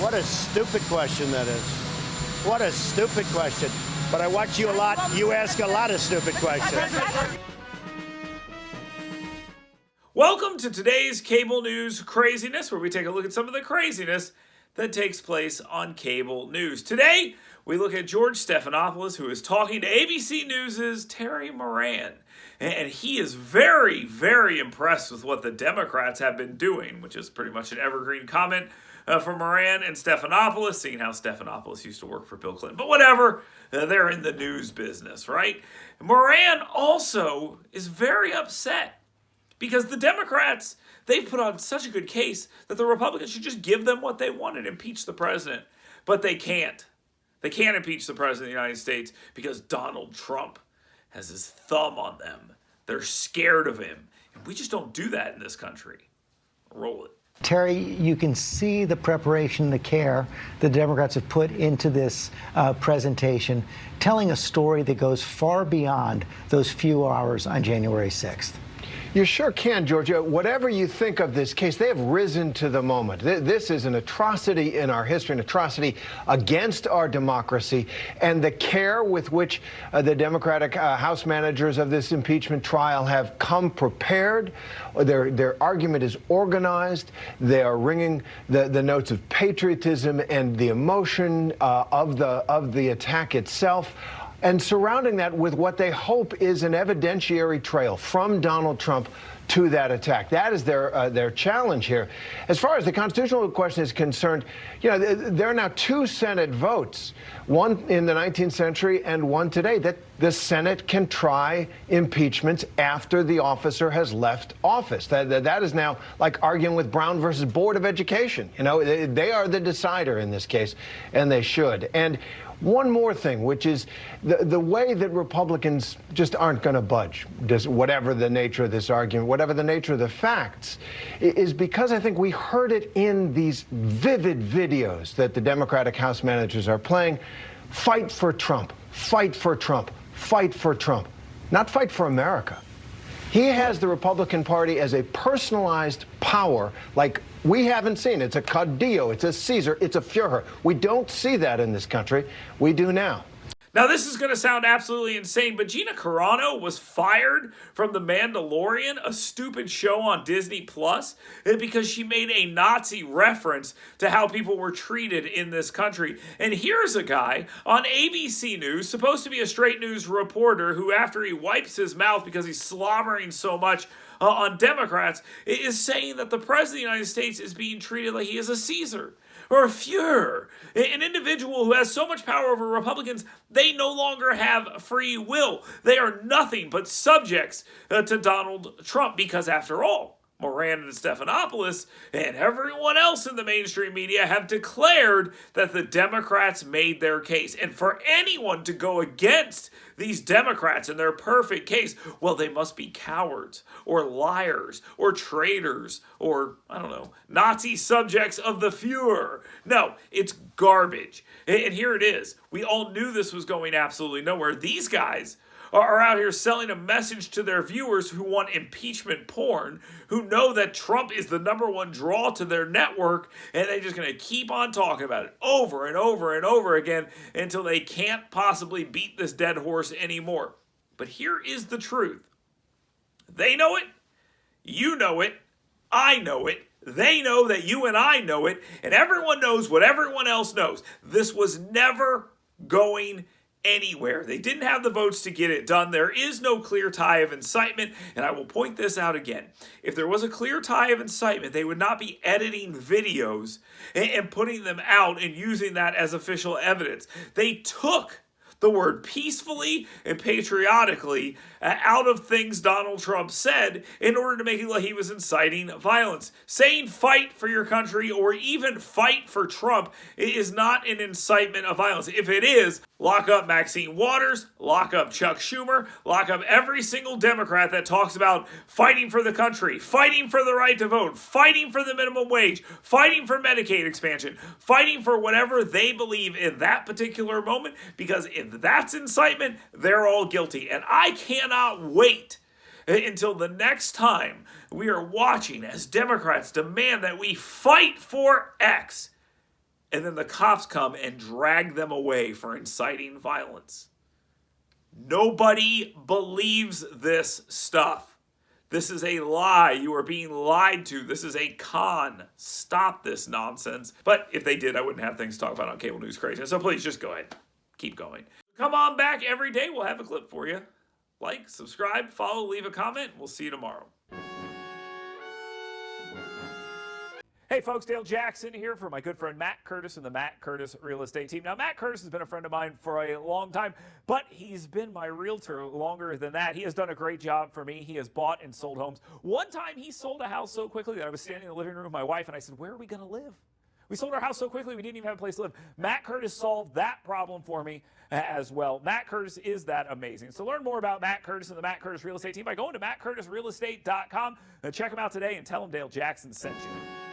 What a stupid question that is. What a stupid question. But I watch you a lot. You ask a lot of stupid questions. Welcome to today's cable news craziness, where we take a look at some of the craziness that takes place on cable news. Today, we look at George Stephanopoulos, who is talking to ABC News' Terry Moran. And he is very, very impressed with what the Democrats have been doing, which is pretty much an evergreen comment from Moran and Stephanopoulos, seeing how Stephanopoulos used to work for Bill Clinton. But whatever, they're in the news business, right? Moran also is very upset because the Democrats, they've put on such a good case that the Republicans should just give them what they want and impeach the president. But they can't. They can't impeach the president of the United States because Donald Trump has his thumb on them. They're scared of him. And we just don't do that in this country. Roll it. Terry, you can see the preparation, the care the Democrats have put into this presentation, telling a story that goes far beyond those few hours on January 6th. You sure can, Georgia. Whatever you think of this case, they have risen to the moment. This is an atrocity in our history, an atrocity against our democracy. And the care with which the Democratic House managers of this impeachment trial have come prepared, their argument is organized. They are ringing the notes of patriotism and the emotion of the attack itself, and surrounding that with what they hope is an evidentiary trail from Donald Trump to that attack. That is their challenge here. As far as the constitutional question is concerned, you know, there are now two Senate votes, one in the 19th century and one today, that the Senate can try impeachments after the officer has left office. That is now like arguing with Brown versus Board of Education. You know, they are the decider in this case, and they should. And one more thing, which is the way that Republicans just aren't going to budge, whatever the nature of this argument, whatever the nature of the facts, is because I think we heard it in these vivid videos that the Democratic House managers are playing. Fight for Trump, fight for Trump, fight for Trump, not fight for America. He has the Republican Party as a personalized power like we haven't seen. It's a Caudillo, it's a Caesar, it's a Führer. We don't see that in this country. We do now. Now, this is going to sound absolutely insane, but Gina Carano was fired from The Mandalorian, a stupid show on Disney Plus, because she made a Nazi reference to how people were treated in this country. And here's a guy on ABC News, supposed to be a straight news reporter, who after he wipes his mouth because he's slobbering so much on Democrats, is saying that the president of the United States is being treated like he is a Caesar or a Führer, an individual who has so much power over Republicans, they no longer have free will. They are nothing but subjects to Donald Trump, because after all, Moran and Stephanopoulos and everyone else in the mainstream media have declared that the Democrats made their case. And for anyone to go against these Democrats in their perfect case, well, they must be cowards or liars or traitors or, I don't know, Nazi subjects of the Führer. No, it's garbage. And here it is. We all knew this was going absolutely nowhere. These guys are out here selling a message to their viewers who want impeachment porn, who know that Trump is the number one draw to their network, and they're just going to keep on talking about it over and over and over again until they can't possibly beat this dead horse anymore. But here is the truth. They know it, you know it, I know it, they know that you and I know it, and everyone knows what everyone else knows. This was never going anywhere. They didn't have the votes to get it done. There is no clear tie of incitement, and I will point this out again. If there was a clear tie of incitement, they would not be editing videos and putting them out and using that as official evidence. They took the word peacefully and patriotically out of things Donald Trump said in order to make it like he was inciting violence. Saying fight for your country or even fight for Trump is not an incitement of violence. If it is, lock up Maxine Waters, lock up Chuck Schumer, lock up every single Democrat that talks about fighting for the country, fighting for the right to vote, fighting for the minimum wage, fighting for Medicaid expansion, fighting for whatever they believe in that particular moment, because if that's incitement, they're all guilty. And I cannot wait until the next time we are watching as Democrats demand that we fight for X, and then the cops come and drag them away for inciting violence. Nobody believes this stuff. This is a lie. You are being lied to. This is a con. Stop this nonsense. But if they did, I wouldn't have things to talk about on cable news crazy. So please just go ahead. Keep going. Come on back every day. We'll have a clip for you. Like, subscribe, follow, leave a comment. We'll see you tomorrow. Hey folks, Dale Jackson here for my good friend Matt Curtis and the Matt Curtis Real Estate Team. Now, Matt Curtis has been a friend of mine for a long time, but he's been my realtor longer than that. He has done a great job for me. He has bought and sold homes. One time he sold a house so quickly that I was standing in the living room with my wife and I said, where are we going to live? We sold our house so quickly we didn't even have a place to live. Matt Curtis solved that problem for me as well. Matt Curtis is that amazing. So learn more about Matt Curtis and the Matt Curtis Real Estate Team by going to mattcurtisrealestate.com. Check him out today and tell him Dale Jackson sent you.